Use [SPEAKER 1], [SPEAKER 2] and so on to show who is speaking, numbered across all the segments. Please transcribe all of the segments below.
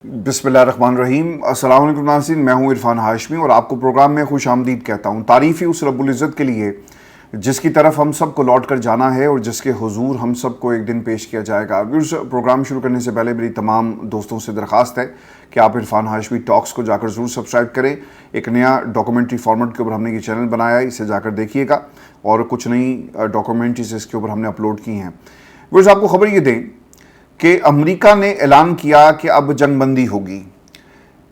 [SPEAKER 1] बिस्मिल्लाहिर्रहमानिर्रहीम। अस्सलाम वालेकुम नाज़रीन, मैं हूं इरफान हाशमी और आपको प्रोग्राम में खुश आमदीद कहता हूं। तारीफ़ ही उस रब्बुल इज़्ज़त के लिए जिसकी तरफ हम सब को लौट कर जाना है और जिसके हुजूर हम सब को एक दिन पेश किया जाएगा। व्यूअर्स, प्रोग्राम शुरू करने से पहले मेरी तमाम दोस्तों से दरख्वास्त है कि आप इरफान हाशमी टॉक्स को जाकर ज़रूर सब्सक्राइब करें। एक नया डॉक्यूमेंट्री फॉर्मेट के ऊपर हमने ये चैनल बनाया है, इसे जाकर देखिएगा और कुछ नई डॉक्यूमेंट्रीज इसके ऊपर हमने अपलोड की हैं। व्यूअर्स, आपको खबर ये दें कि अमेरिका ने ऐलान किया कि अब जंग बंदी होगी।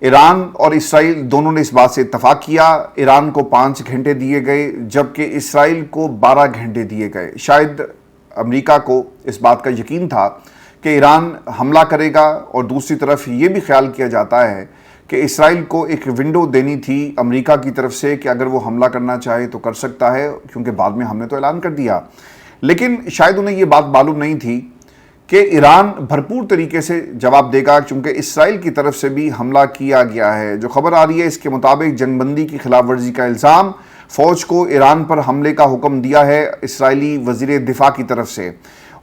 [SPEAKER 1] ईरान और इसराइल दोनों ने इस बात से इत्तफाक किया। ईरान को 5 घंटे दिए गए जबकि इसराइल को 12 घंटे दिए गए। शायद अमेरिका को इस बात का यकीन था कि ईरान हमला करेगा और दूसरी तरफ ये भी ख्याल किया जाता है कि इसराइल को एक विंडो देनी थी अमेरिका की तरफ से कि अगर वो हमला करना चाहे तो कर सकता है, क्योंकि बाद में हमने तो ऐलान कर दिया। लेकिन शायद उन्हें ये बात मालूम नहीं थी कि ईरान भरपूर तरीके से जवाब देगा, क्योंकि इसराइल की तरफ से भी हमला किया गया है। जो खबर आ रही है इसके मुताबिक जंगबंदी की खिलाफ वर्जी का इल्ज़ाम, फ़ौज को ईरान पर हमले का हुक्म दिया है इसराइली वज़ीर दिफा की तरफ से।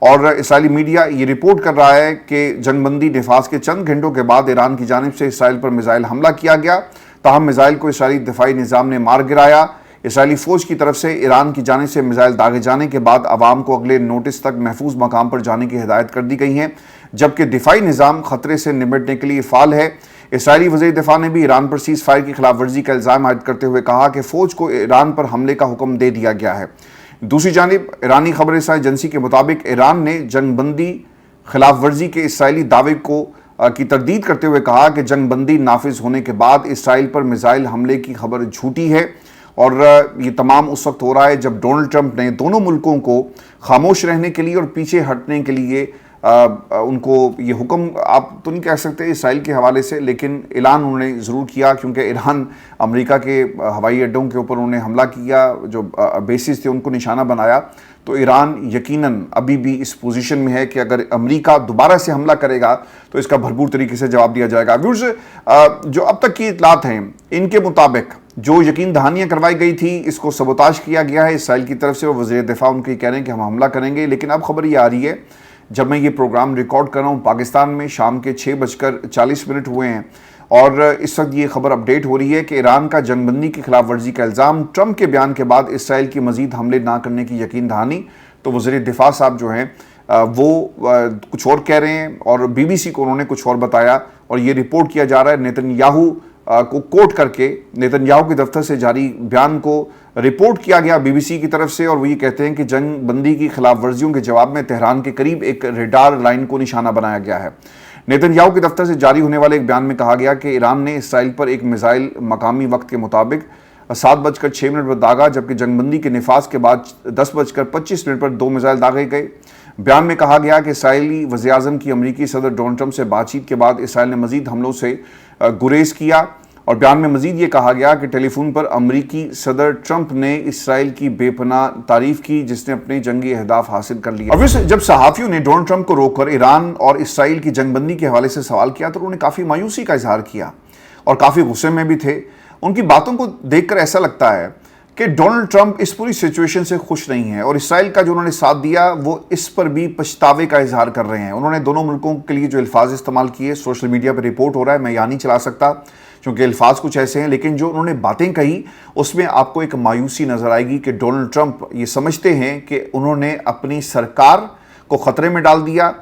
[SPEAKER 1] और इसराइली मीडिया ये रिपोर्ट कर रहा है कि जंगबंदी नफाज के चंद घंटों के बाद ईरान की जानिब से इसराइल पर मिसाइल हमला किया गया। ताहम मिसाइल को इसराइली दिफाई निज़ाम ने मार गिराया। इसराइली फ़ौज की तरफ से ईरान की जानिब से मिसाइल दागे जाने के बाद आवाम को अगले नोटिस तक महफूज मकाम पर जाने की हिदायत कर दी गई है, जबकि दिफाई निज़ाम ख़तरे से निपटने के लिए फ़ाल है। इसराइली वज़ीर दिफा ने भी ईरान पर सीज़ फायर की खिलाफ वर्जी का इल्ज़ाम आयद करते हुए कहा कि फ़ौज को ईरान पर हमले का हुक्म दे दिया गया है। दूसरी जानिब ईरानी खबर रसां एजेंसी के मुताबिक ईरान ने जंगबंदी खिलाफ वर्जी के इसराइली दावे की तरदीद करते हुए कहा कि जंगबंदी नाफिज होने के बाद इसराइल पर मिसाइल हमले की खबर झूठी है। और ये तमाम उस वक्त हो रहा है जब डोनाल्ड ट्रंप ने दोनों मुल्कों को खामोश रहने के लिए और पीछे हटने के लिए उनको ये हुक्म, आप तो नहीं कह सकते इसराइल के हवाले से, लेकिन ऐलान उन्होंने ज़रूर किया, क्योंकि ईरान अमेरिका के हवाई अड्डों के ऊपर उन्होंने हमला किया, जो बेसिस थे उनको निशाना बनाया। तो ईरान यकीनन अभी भी इस पोजीशन में है कि अगर अमेरिका दोबारा से हमला करेगा तो इसका भरपूर तरीके से जवाब दिया जाएगा। व्यूअर्स, जो अब तक की इतलात हैं इनके मुताबिक जो यकीन दहानियाँ करवाई गई थी इसको सबोताश किया गया है इसराइल की तरफ से और वज़ीर दिफा उनके कह रहे हैं कि हम हमला करेंगे। लेकिन अब खबर ये आ रही है, जब मैं ये प्रोग्राम रिकॉर्ड कर रहा हूँ पाकिस्तान में शाम के 6:40 हुए हैं और इस वक्त ये खबर अपडेट हो रही है कि ईरान का जंगबंदी की खिलाफ वर्जी का इल्ज़ाम, ट्रंप के बयान के बाद इसराइल की मजीद हमले ना करने की यकीन दहानी। तो वज़ीर दिफा साहब जो हैं वो कुछ और कह रहे हैं और BBC को उन्होंने कुछ और बताया। और ये रिपोर्ट किया जा रहा है नेतन्याहू को कोट करके नेतन्याहू के दफ्तर से जारी बयान को रिपोर्ट किया गया BBC की तरफ से, और वो ये कहते हैं कि जंग बंदी की खिलाफ वर्जियों के जवाब में तेहरान के करीब एक रेडार लाइन को निशाना बनाया गया है। नेतन्याहू के दफ्तर से जारी होने वाले एक बयान में कहा गया कि ईरान ने इसराइल पर एक मिसाइल मकामी वक्त के मुताबिक 7:06 पर दागा, जबकि जंगबंदी के नफाज के बाद 10:25 पर 2 मिसाइल दागे गए। बयान में कहा गया कि इसराइली वज़ीर-ए-आज़म की अमेरिकी सदर डोनाल्ड ट्रंप से बातचीत के बाद इसराइल ने मजीद हमलों से गुरेज किया। और बयान में मजीद ये कहा गया कि टेलीफोन पर अमेरिकी सदर ट्रंप ने इसराइल की बेपनाह तारीफ की, जिसने अपने जंगी अहदाफ हासिल कर लिए। अब जब सहाफ़ियों ने डोनाल्ड ट्रंप को रोककर ईरान और इसराइल की जंगबंदी के हवाले से सवाल किया तो उन्होंने काफ़ी मायूसी का इजहार किया और काफ़ी गुस्से में भी थे। उनकी बातों को देखकर ऐसा लगता है कि डोनाल्ड ट्रंप इस पूरी सिचुएशन से खुश नहीं है और इसराइल का जो उन्होंने साथ दिया वो इस पर भी पछतावे का इजहार कर रहे हैं। उन्होंने दोनों मुल्कों के लिए जो अल्फाज इस्तेमाल किए, सोशल मीडिया पर रिपोर्ट हो रहा है, मैं यहाँ नहीं चला सकता क्योंकि अल्फाज कुछ ऐसे हैं, लेकिन जो उन्होंने बातें कही उसमें आपको एक मायूसी नज़र आएगी कि डोनाल्ड ट्रंप ये समझते हैं कि उन्होंने अपनी सरकार को ख़तरे में डाल दिया।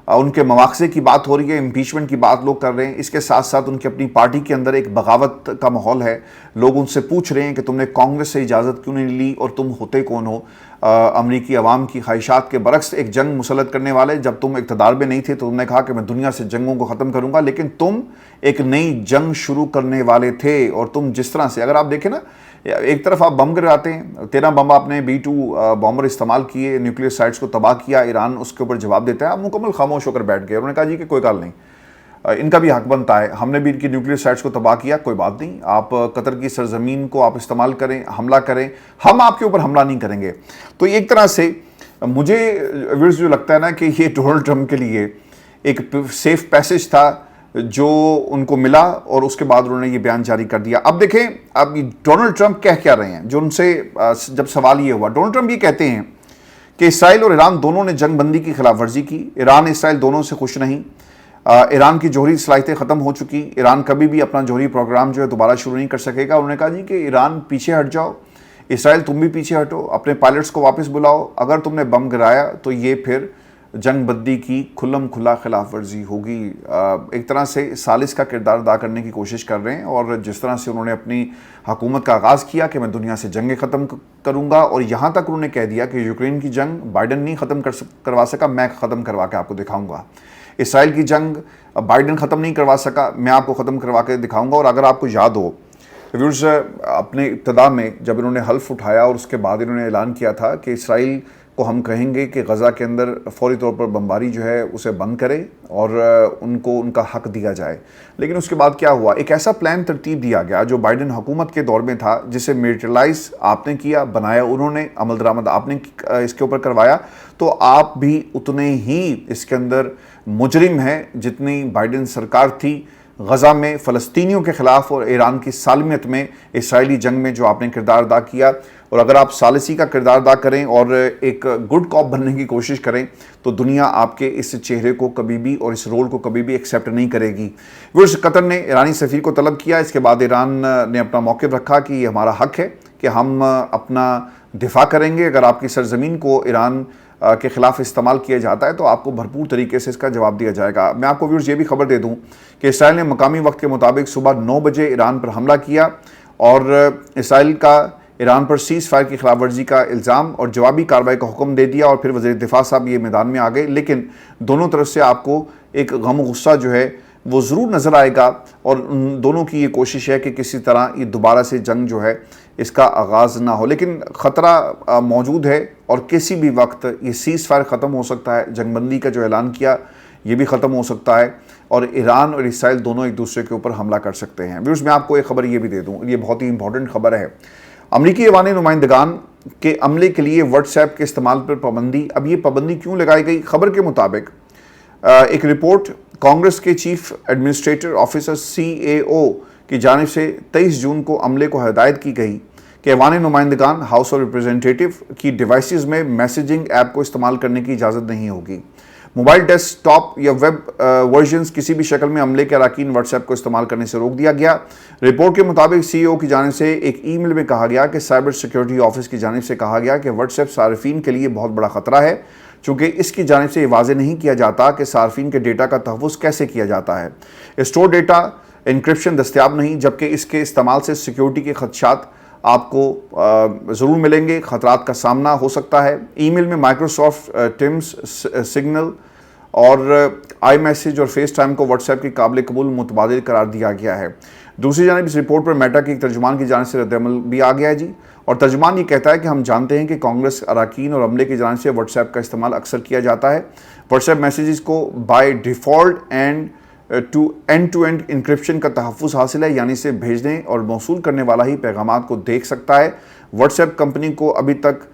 [SPEAKER 1] उनके मवाक़ज़े की बात हो रही है, इम्पीचमेंट की बात लोग कर रहे हैं। इसके साथ साथ उनकी अपनी पार्टी के अंदर एक बगावत का माहौल है। लोग उनसे पूछ रहे हैं कि तुमने कांग्रेस से इजाज़त क्यों नहीं ली और तुम होते कौन हो? अमरीकी अवाम की ख्वाहिशात के बरक्स एक जंग मुसल्लत करने वाले। जब तुम इक़्तिदार में नहीं थे तो तुमने कहा कि मैं दुनिया से जंगों को ख़त्म करूँगा, लेकिन तुम एक नई जंग शुरू करने वाले थे। और तुम जिस तरह से, अगर आप देखें ना, एक तरफ आप बम गिराते हैं, 13 बम आपने B-2 बॉम्बर इस्तेमाल किए, न्यूक्लियर साइट्स को तबाह किया, ईरान उसके ऊपर जवाब देता है, आप मुकम्मल खामोश होकर बैठ गए। उन्होंने कहा जी कि कोई गाल नहीं, इनका भी हक बनता है, हमने भी इनकी न्यूक्लियर साइट्स को तबाह किया, कोई बात नहीं, आप कतर की सरजमीन को आप इस्तेमाल करें, हमला करें, हम आपके ऊपर हमला नहीं करेंगे। तो एक तरह से मुझे व्यूअर्स जो लगता है ना कि ये डोनाल्ड ट्रंप के लिए एक सेफ पैसेज था जो उनको मिला और उसके बाद उन्होंने ये बयान जारी कर दिया। अब देखें अब डोनाल्ड ट्रंप कह क्या रहे हैं। जो उनसे जब सवाल ये हुआ, डोनाल्ड ट्रंप ये कहते हैं कि इसराइल और ईरान दोनों ने जंग बंदी की खिलाफ वर्जी की, ईरान इसराइल दोनों से खुश नहीं। ईरान की जौहरी सलाहियतें ख़त्म हो चुकी, ईरान कभी भी अपना जौहरी प्रोग्राम जो है दोबारा शुरू नहीं कर सकेगा। उन्होंने कहा जी कि ईरान पीछे हट जाओ, इसराइल तुम भी पीछे हटो, अपने पायलट्स को वापस बुलाओ, अगर तुमने बम गिराया तो ये फिर जंग बंदी की खुल्लम खुला खिलाफ वर्जी होगी। एक तरह से सालिस का किरदार अदा करने की कोशिश कर रहे हैं, और जिस तरह से उन्होंने अपनी हुकूमत का आगाज़ किया कि मैं दुनिया से जंगें ख़त्म करूँगा, और यहाँ तक उन्होंने कह दिया कि यूक्रेन की जंग बाइडन नहीं ख़त्म करवा सका, मैं ख़त्म करवा के आपको दिखाऊँगा। इसराइल की जंग बाइडन ख़त्म नहीं करवा सका, मैं आपको ख़त्म करवा के दिखाऊँगा। और अगर आपको याद हो व्यूअर्स, अपने इब्तदा में जब इन्होंने हल्फ उठाया और उसके बाद इन्होंने ऐलान किया था कि इसराइल को हम कहेंगे कि गज़ा के अंदर फौरी तौर पर बमबारी जो है उसे बंद करे और उनको उनका हक दिया जाए, लेकिन उसके बाद क्या हुआ, एक ऐसा प्लान तरतीब दिया गया जो बाइडन हुकूमत के दौर में था, जिसे मिलिटराइज आपने किया, बनाया उन्होंने, अमल दरामद आपने इसके ऊपर करवाया, तो आप भी उतने ही इसके अंदर मुजरिम हैं जितनी बाइडन सरकार थी गज़ा में फ़लस्तीनियों के ख़िलाफ़ और ईरान की सालमियत में इसराइली जंग में जो आपने किरदार अदा किया। और अगर आप सालिसी का किरदार अदा करें और एक गुड कॉप बनने की कोशिश करें तो दुनिया आपके इस चेहरे को कभी भी और इस रोल को कभी भी एक्सेप्ट नहीं करेगी। वो कतर ने ईरानी सफ़ीर को तलब किया, इसके बाद ईरान ने अपना मौक़िफ़ रखा कि ये हमारा हक़ है कि हम अपना दिफा करेंगे, अगर आपकी सरज़मीन को ईरान के ख़िलाफ़ इस्तेमाल किया जाता है तो आपको भरपूर तरीके से इसका जवाब दिया जाएगा। मैं आपको व्यूअर्स ये भी खबर दे दूं कि इसराइल ने मकामी वक्त के मुताबिक सुबह 9 बजे ईरान पर हमला किया, और इसराइल का ईरान पर सीज़ फायर की खिलाफ वर्जी का इल्ज़ाम और जवाबी कार्रवाई का हुक्म दे दिया, और फिर वज़ीर दिफा साहब ये मैदान में आ गए। लेकिन दोनों तरफ से आपको एक गम गुस्सा जो है वो ज़रूर नज़र आएगा, और उन दोनों की ये कोशिश है कि किसी तरह ये दोबारा से जंग जो है इसका आगाज़ ना हो। लेकिन ख़तरा मौजूद है, और किसी भी वक्त ये सीज़ फायर ख़त्म हो सकता है, जंगबंदी का जो ऐलान किया ये भी ख़त्म हो सकता है, और ईरान और इसराइल दोनों एक दूसरे के ऊपर हमला कर सकते हैं। व्यूअर्स, मैं आपको एक ख़बर ये भी दे दूँ, ये बहुत ही इंपॉर्टेंट ख़बर है। अमरीकी ऐवान नुमाइंदगान के अमले के लिए व्हाट्सएप के इस्तेमाल पर पाबंदी। अब ये पाबंदी क्यों लगाई गई? खबर के मुताबिक एक रिपोर्ट कांग्रेस के चीफ एडमिनिस्ट्रेटर ऑफिसर CAO की जानिब से 23 जून को अमले को हदायत की गई कि ऐवान नुमाइंदगान हाउस ऑफ रिप्रेजेंटेटिव की डिवाइसेस में मैसेजिंग ऐप को इस्तेमाल करने की इजाज़त नहीं होगी। मोबाइल डेस्कटॉप या वेब वर्जन्स किसी भी शक्ल में अमले के अरकान व्हाट्सएप को इस्तेमाल करने से रोक दिया गया। रिपोर्ट के मुताबिक CEO की जानिब से एक ईमेल में कहा गया कि साइबर सिक्योरिटी ऑफिस की जानिब से कहा गया कि व्हाट्सएप सार्फिन के लिए बहुत बड़ा ख़तरा है, चूँकि इसकी जानिब से ये वाज़ेह नहीं किया जाता कि सार्फिन के डेटा का तहफ़्फ़ुज़ कैसे किया जाता है। स्टोर डेटा इंक्रिप्शन दस्तियाब नहीं, जबकि इसके इस्तेमाल से सिक्योरिटी के खदशात आपको ज़रूर मिलेंगे, ख़तरात का सामना हो सकता है। ईमेल में माइक्रोसॉफ्ट टीम्स, सिग्नल और आई मैसेज और फेस टाइम को व्हाट्सएप की काबिल कबूल मुतबादिल करार दिया गया है। दूसरी जानिब इस रिपोर्ट पर मेटा की एक तर्जुमान की जानिब से रद्दअमल भी आ गया है जी, और तर्जुमान ये कहता है कि हम जानते हैं कि कांग्रेस अरकान और अमले की जानिब से व्हाट्सएप का इस्तेमाल अक्सर किया जाता है। व्हाट्सएप मैसेजेस को by default end to end encryption का तहफ़्फ़ुज़ हासिल है, यानी से भेजने और मौसूल करने वाला ही पैगामात को देख सकता है। व्हाट्सएप कंपनी को अभी तक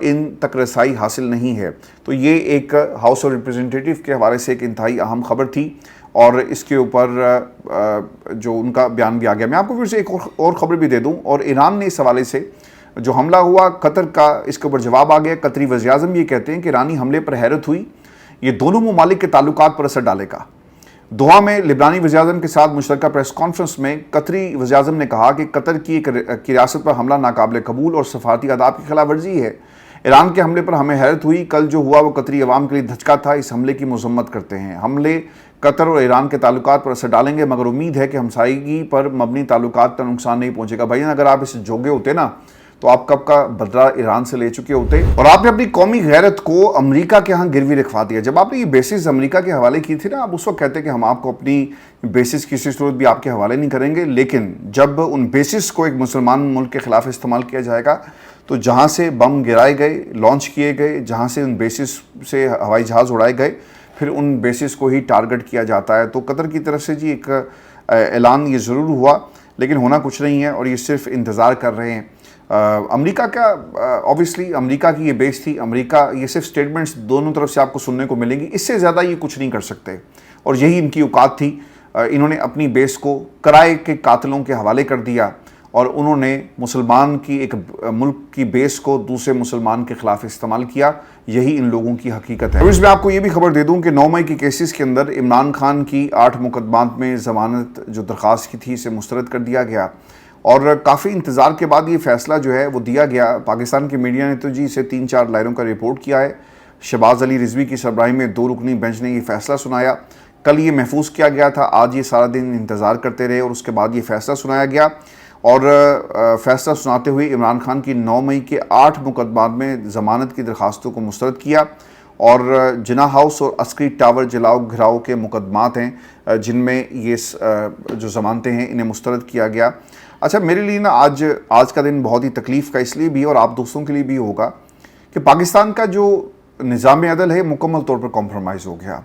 [SPEAKER 1] इन तक रसाई हासिल नहीं है। तो ये एक हाउस ऑफ रिप्रेजेंटेटिव के हवाले से एक इंतहाई अहम खबर थी, और इसके ऊपर जो उनका बयान भी आ गया। मैं आपको फिर से एक और ख़बर भी दे दूं, और ईरान ने इस हवाले से जो हमला हुआ कतर का, इसके ऊपर जवाब आ गया। कतरी वज़ीर-ए-आज़म ये कहते हैं कि ईरानी हमले पर हैरत हुई, ये दोनों ममालिक के ताल्लुकात पर असर डालेगा। दोहा में लिबानी वज़ीर-ए-आज़म के साथ मुश्तरका प्रेस कॉन्फ्रेंस में कतरी वज़ीर-ए-आज़म ने कहा कि कतर की एक रियासत पर हमला नाकाबिल कबूल और सफारती आदाब की खिलाफ वर्जी है। ईरान के हमले पर हमें हैरत हुई, कल जो हुआ वो कतरी अवाम के लिए धचका था, इस हमले की मज़म्मत करते हैं। हमले कतर और ईरान के ताल्लुकात पर असर डालेंगे, मगर उम्मीद है कि हमसायगी पर मबनी ताल्लुकात का नुकसान नहीं पहुँचेगा। भाई, अगर आप इस जोगे होते ना तो आप कब का बदला ईरान से ले चुके होते, और आपने अपनी कौमी गैरत को अमेरिका के यहाँ गिरवी रखवा दिया। जब आपने ये बेसिस अमेरिका के हवाले की थी ना, आप उस वक्त कहते कि हम आपको अपनी बेसिस किसी सूरत भी आपके हवाले नहीं करेंगे, लेकिन जब उन बेसिस को एक मुसलमान मुल्क के ख़िलाफ़ इस्तेमाल किया जाएगा तो जहाँ से बम गिराए गए, लॉन्च किए गए, जहाँ से उन बेसिस से हवाई जहाज़ उड़ाए गए, फिर उन बेसिस को ही टारगेट किया जाता है। तो कतर की तरफ से जी एक ऐलान ये ज़रूर हुआ, लेकिन होना कुछ नहीं है, और ये सिर्फ इंतज़ार कर रहे हैं। अमेरिका का ऑब्वियसली अमेरिका की ये बेस थी, अमेरिका ये सिर्फ स्टेटमेंट्स दोनों तरफ से आपको सुनने को मिलेंगी, इससे ज़्यादा ये कुछ नहीं कर सकते, और यही इनकी औकात थी। इन्होंने अपनी बेस को किराए के कातिलों के हवाले कर दिया, اور انہوں نے مسلمان کی ایک ملک کی بیس کو دوسرے مسلمان کے خلاف استعمال کیا. یہی ان لوگوں کی حقیقت ہے. اس میں آپ کو یہ بھی خبر دے دوں کہ 9 مئی کے کیسز کے اندر عمران خان کی 8 مقدمات میں ضمانت جو درخواست کی تھی اسے مسترد کر دیا گیا، اور کافی انتظار کے بعد یہ فیصلہ جو ہے وہ دیا گیا. پاکستان کی میڈیا نے تو جی اسے 3-4 لائنوں کا رپورٹ کیا ہے. شہباز علی رضوی کی سربراہی میں 2 رکنی بینچ نے یہ فیصلہ سنایا. کل یہ محفوظ کیا گیا تھا، آج یہ سارا دن انتظار کرتے رہے اور اس کے بعد یہ فیصلہ سنایا گیا. اور فیصلہ سناتے ہوئے عمران خان کی 9 مئی کے 8 مقدمات میں ضمانت کی درخواستوں کو مسترد کیا، اور جناح ہاؤس اور عسکری ٹاور جلاؤ گھراؤ کے مقدمات ہیں جن میں یہ جو ضمانتیں ہیں انہیں مسترد کیا گیا. اچھا، میرے لیے نا آج کا دن بہت ہی تکلیف کا اس لیے بھی اور آپ دوستوں کے لیے بھی ہوگا کہ پاکستان کا جو نظام عدل ہے مکمل طور پر کمپرومائز ہو گیا.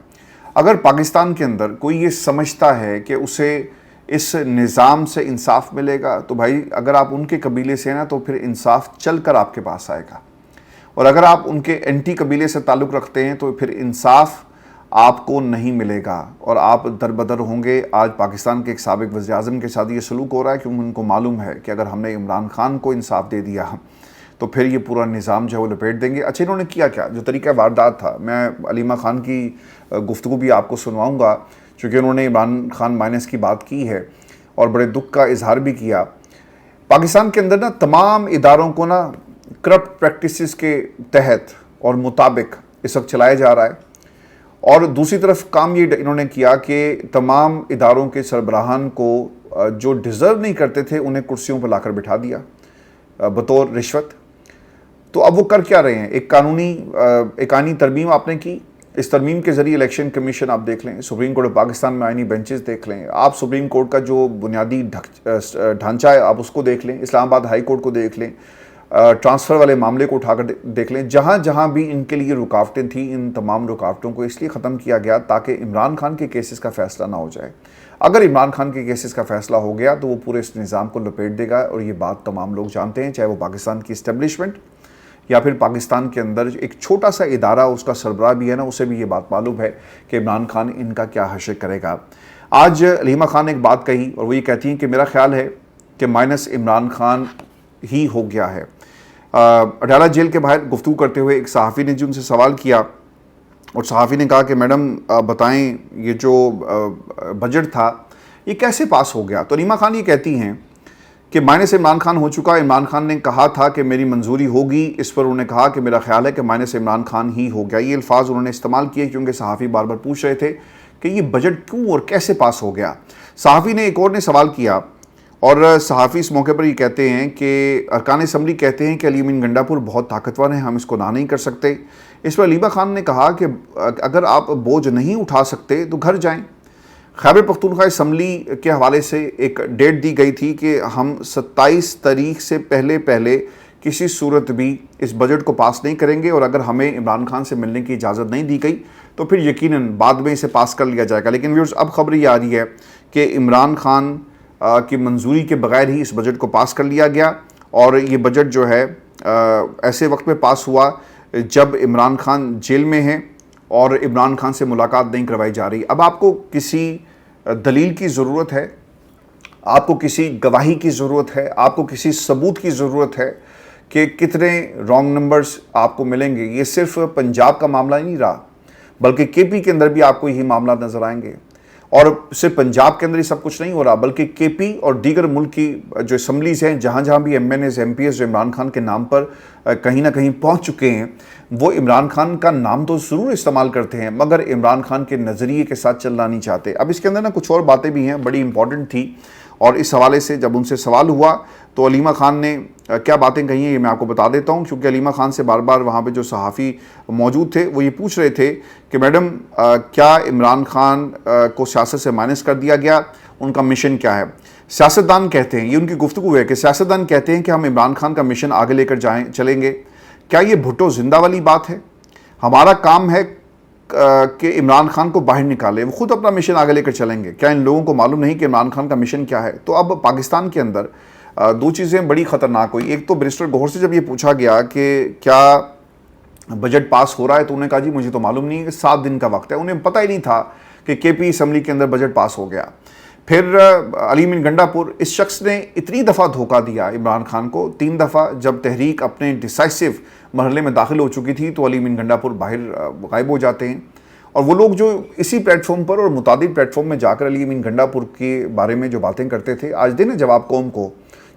[SPEAKER 1] اگر پاکستان کے اندر کوئی یہ سمجھتا ہے کہ اسے اس نظام سے انصاف ملے گا تو بھائی اگر آپ ان کے قبیلے سے ہیں نا تو پھر انصاف چل کر آپ کے پاس آئے گا، اور اگر آپ ان کے اینٹی قبیلے سے تعلق رکھتے ہیں تو پھر انصاف آپ کو نہیں ملے گا اور آپ دربدر ہوں گے. آج پاکستان کے ایک سابق وزیر اعظم کے ساتھ یہ سلوک ہو رہا ہے کیونکہ ان کو معلوم ہے کہ اگر ہم نے عمران خان کو انصاف دے دیا تو پھر یہ پورا نظام جو ہے وہ لپیٹ دیں گے. اچھا، انہوں نے کیا جو طریقہ واردات تھا، میں علیمہ خان کی گفتگو بھی آپ کو سنواؤں گا چونکہ انہوں نے عمران خان مائنس کی بات کی ہے اور بڑے دکھ کا اظہار بھی کیا. پاکستان کے اندر نا تمام اداروں کو نا کرپٹ پریکٹسز کے تحت اور مطابق اس وقت چلایا جا رہا ہے، اور دوسری طرف کام یہ انہوں نے کیا کہ تمام اداروں کے سربراہان کو جو ڈیزرو نہیں کرتے تھے انہیں کرسیوں پر لا کر بٹھا دیا بطور رشوت. تو اب وہ کر کیا رہے ہیں؟ ایک آئینی ترمیم آپ نے کی، اس ترمیم کے ذریعے الیکشن کمیشن آپ دیکھ لیں، سپریم کورٹ آف پاکستان میں آئینی بینچز دیکھ لیں، آپ سپریم کورٹ کا جو بنیادی ڈھانچہ ہے آپ اس کو دیکھ لیں، اسلام آباد ہائی کورٹ کو دیکھ لیں، ٹرانسفر والے معاملے کو اٹھا کر دیکھ لیں. جہاں جہاں بھی ان کے لیے رکاوٹیں تھیں ان تمام رکاوٹوں کو اس لیے ختم کیا گیا تاکہ عمران خان کے کیسز کا فیصلہ نہ ہو جائے. اگر عمران خان کے کیسز کا فیصلہ ہو گیا تو وہ پورے اس نظام کو لپیٹ دے گا، اور یہ بات تمام لوگ جانتے ہیں، چاہے وہ پاکستان کی اسٹیبلشمنٹ یا پھر پاکستان کے اندر ایک چھوٹا سا ادارہ اس کا سربراہ بھی ہے نا، اسے بھی یہ بات معلوم ہے کہ عمران خان ان کا کیا حشر کرے گا. آج علیمہ خان نے ایک بات کہی اور وہ یہ کہتی ہیں کہ میرا خیال ہے کہ مائنس عمران خان ہی ہو گیا ہے. اڈیالہ جیل کے باہر گفتگو کرتے ہوئے ایک صحافی نے جو ان سے سوال کیا اور صحافی نے کہا کہ میڈم بتائیں یہ جو بجٹ تھا یہ کیسے پاس ہو گیا؟ تو علیمہ خان یہ کہتی ہیں کہ مائنس عمران خان ہو چکا. عمران خان نے کہا تھا کہ میری منظوری ہوگی، اس پر انہوں نے کہا کہ میرا خیال ہے کہ مائنس عمران خان ہی ہو گیا. یہ الفاظ انہوں نے استعمال کیے کیونکہ صحافی بار بار پوچھ رہے تھے کہ یہ بجٹ کیوں اور کیسے پاس ہو گیا. صحافی نے ایک اور نے سوال کیا اور صحافی اس موقع پر یہ کہتے ہیں کہ ارکان اسمبلی کہتے ہیں کہ علی امین گنڈا پور بہت طاقتور ہیں، ہم اس کو نہ نہیں کر سکتے. اس پر علیمہ خان نے کہا کہ اگر آپ بوجھ نہیں اٹھا سکتے تو گھر جائیں. خیبر پختونخوا اسمبلی کے حوالے سے ایک ڈیٹ دی گئی تھی کہ ہم 27 تاریخ سے پہلے کسی صورت بھی اس بجٹ کو پاس نہیں کریں گے، اور اگر ہمیں عمران خان سے ملنے کی اجازت نہیں دی گئی تو پھر یقیناً بعد میں اسے پاس کر لیا جائے گا. لیکن ویورز اب خبر یہ آ رہی ہے کہ عمران خان کی منظوری کے بغیر ہی اس بجٹ کو پاس کر لیا گیا، اور یہ بجٹ جو ہے ایسے وقت میں پاس ہوا جب عمران خان جیل میں ہیں اور عمران خان سے ملاقات نہیں کروائی جا رہی. اب آپ کو کسی دلیل کی ضرورت ہے، آپ کو کسی گواہی کی ضرورت ہے، آپ کو کسی ثبوت کی ضرورت ہے کہ کتنے رانگ نمبرز آپ کو ملیں گے. یہ صرف پنجاب کا معاملہ نہیں رہا بلکہ کے پی کے اندر بھی آپ کو یہی معاملات نظر آئیں گے. اور صرف پنجاب کے اندر یہ سب کچھ نہیں ہو رہا بلکہ کے پی اور دیگر ملک کی جو اسمبلیز ہیں جہاں جہاں بھی MNAs MPs جو عمران خان کے نام پر کہیں نہ کہیں پہنچ چکے ہیں وہ عمران خان کا نام تو ضرور استعمال کرتے ہیں مگر عمران خان کے نظریے کے ساتھ چلنا نہیں چاہتے. اب اس کے اندر نا کچھ اور باتیں بھی ہیں بڑی امپورٹنٹ تھی، اور اس حوالے سے جب ان سے سوال ہوا تو علیمہ خان نے کیا باتیں کہی ہیں یہ میں آپ کو بتا دیتا ہوں، کیونکہ علیمہ خان سے بار بار وہاں پہ جو صحافی موجود تھے وہ یہ پوچھ رہے تھے کہ میڈم کیا عمران خان کو سیاست سے مائنس کر دیا گیا، ان کا مشن کیا ہے؟ سیاستدان کہتے ہیں، یہ ان کی گفتگو ہے کہ سیاستدان کہتے ہیں کہ ہم عمران خان کا مشن آگے لے کر چلیں گے. کیا یہ بھٹو زندہ والی بات ہے؟ ہمارا کام ہے کہ عمران خان کو باہر نکالے، وہ خود اپنا مشن آگے لے کر چلیں گے. کیا ان لوگوں کو معلوم نہیں کہ عمران خان کا مشن کیا ہے؟ تو اب پاکستان کے اندر دو چیزیں بڑی خطرناک ہوئی. ایک تو بیرسٹر گوہر سے جب یہ پوچھا گیا کہ کیا بجٹ پاس ہو رہا ہے تو انہوں نے کہا جی مجھے تو معلوم نہیں ہے، 7 دن کا وقت ہے. انہیں پتہ ہی نہیں تھا کہ کے پی اسمبلی کے اندر بجٹ پاس ہو گیا. پھر علی امین گنڈاپور، اس شخص نے اتنی دفعہ دھوکہ دیا عمران خان کو، 3 دفعہ جب تحریک اپنے ڈیسائسو مرحلے میں داخل ہو چکی تھی تو علی امین گنڈاپور باہر غائب ہو جاتے ہیں، اور وہ لوگ جو اسی پلیٹ فارم پر اور متعدد پلیٹ فارم میں جا کر علی امین گنڈاپور کے بارے میں جو باتیں کرتے تھے، آج دیں جواب قوم کو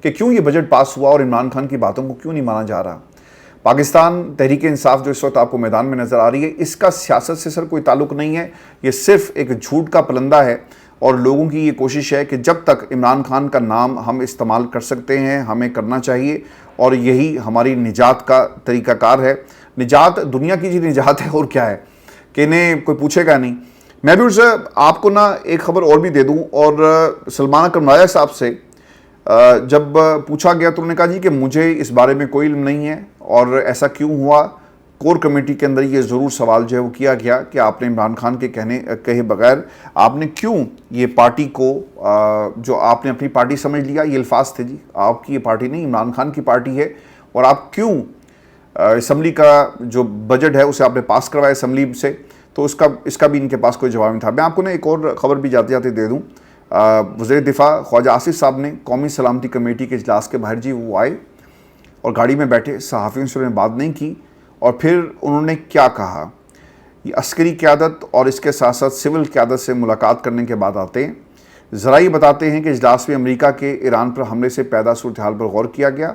[SPEAKER 1] کہ کیوں یہ بجٹ پاس ہوا اور عمران خان کی باتوں کو کیوں نہیں مانا جا رہا۔ پاکستان تحریک انصاف جو اس وقت آپ کو میدان میں نظر آ رہی ہے، اس کا سیاست سے سر کوئی تعلق نہیں ہے، یہ صرف ایک جھوٹ کا پلندہ ہے، اور لوگوں کی یہ کوشش ہے کہ جب تک عمران خان کا نام ہم استعمال کر سکتے ہیں ہمیں کرنا چاہیے، اور یہی ہماری نجات کا طریقہ کار ہے۔ نجات دنیا کی جی نجات ہے، اور کیا ہے کہ انہیں کوئی پوچھے گا نہیں۔ میں بھی آپ کو ایک خبر اور بھی دے دوں، اور سلمان اکرم راجہ صاحب سے جب پوچھا گیا تو انہوں نے کہا جی کہ مجھے اس بارے میں کوئی علم نہیں ہے، اور ایسا کیوں ہوا، کور کمیٹی کے اندر یہ ضرور سوال جو ہے وہ کیا گیا کہ آپ نے عمران خان کے کہے بغیر آپ نے کیوں یہ پارٹی کو جو آپ نے اپنی پارٹی سمجھ لیا، یہ الفاظ تھے جی، آپ کی یہ پارٹی نہیں، عمران خان کی پارٹی ہے، اور آپ کیوں اسمبلی کا جو بجٹ ہے اسے آپ نے پاس کروایا اسمبلی سے، تو اس کا بھی ان کے پاس کوئی جواب نہیں تھا۔ میں آپ کو ایک اور خبر بھی جاتے جاتے دے دوں، وزیر دفاع خواجہ آصف صاحب نے قومی سلامتی کمیٹی کے اجلاس کے باہر جی وہ آئے اور گاڑی میں بیٹھے، صحافیوں سے انہوں نے بات نہیں کی، اور پھر انہوں نے کیا کہا، یہ عسکری قیادت اور اس کے ساتھ ساتھ سول قیادت سے ملاقات کرنے کے بعد آتے ہیں۔ ذرائع بتاتے ہیں کہ اجلاس میں امریکہ کے ایران پر حملے سے پیدا صورتحال پر غور کیا گیا،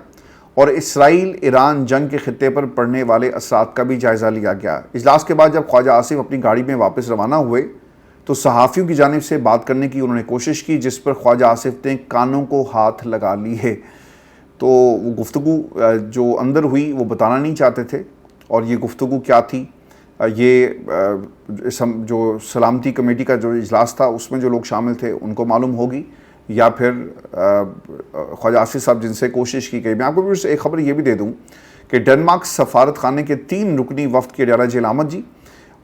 [SPEAKER 1] اور اسرائیل ایران جنگ کے خطے پر پڑنے والے اثرات کا بھی جائزہ لیا گیا۔ اجلاس کے بعد جب خواجہ آصف اپنی گاڑی میں واپس روانہ ہوئے تو صحافیوں کی جانب سے بات کرنے کی انہوں نے کوشش کی، جس پر خواجہ آصف نے کانوں کو ہاتھ لگا لیے۔ تو وہ گفتگو جو اندر ہوئی وہ بتانا نہیں چاہتے تھے، اور یہ گفتگو کیا تھی، یہ جو سلامتی کمیٹی کا جو اجلاس تھا اس میں جو لوگ شامل تھے ان کو معلوم ہوگی، یا پھر خواجہ آصف صاحب جن سے کوشش کی گئی۔ میں آپ کو بھی ایک خبر یہ بھی دے دوں کہ ڈنمارک سفارت خانے کے 3 رکنی وفد کی اڈیالہ جیل آمد جی،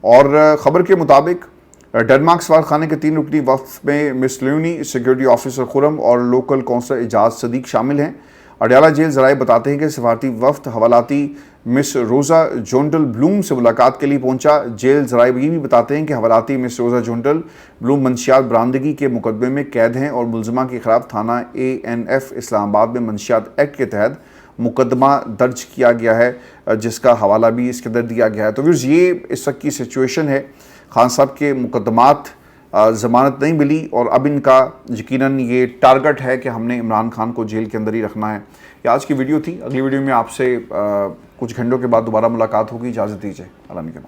[SPEAKER 1] اور خبر کے مطابق ڈنمارک سفارت خانے کے 3 رکنی وفد میں مس لیونی، سیکیورٹی آفیسر خرم اور لوکل کونسلر اعجاز صدیق شامل ہیں۔ اڈیالہ جیل ذرائع بتاتے ہیں کہ سفارتی وفد حوالاتی مس روزا جونٹل بلوم سے ملاقات کے لیے پہنچا۔ جیل ذرائع یہ بھی بتاتے ہیں کہ حوالاتی مس روزا جونٹل بلوم منشیات برآمدگی کے مقدمے میں قید ہیں، اور ملزمہ کے خلاف تھانہ ANF اسلام آباد میں منشیات ایکٹ کے تحت مقدمہ درج کیا گیا ہے، جس کا حوالہ بھی اس کے اندر دیا گیا ہے۔ تو یہ اس وقت کی سچویشن ہے، خان صاحب کے مقدمات ضمانت نہیں ملی، اور اب ان کا یقیناً یہ ٹارگٹ ہے کہ ہم نے عمران خان کو جیل کے اندر ہی رکھنا ہے۔ یہ آج کی ویڈیو تھی، اگلی ویڈیو میں آپ سے کچھ گھنٹوں کے بعد دوبارہ ملاقات ہوگی، اجازت دیجیے، اللہ نگہبان۔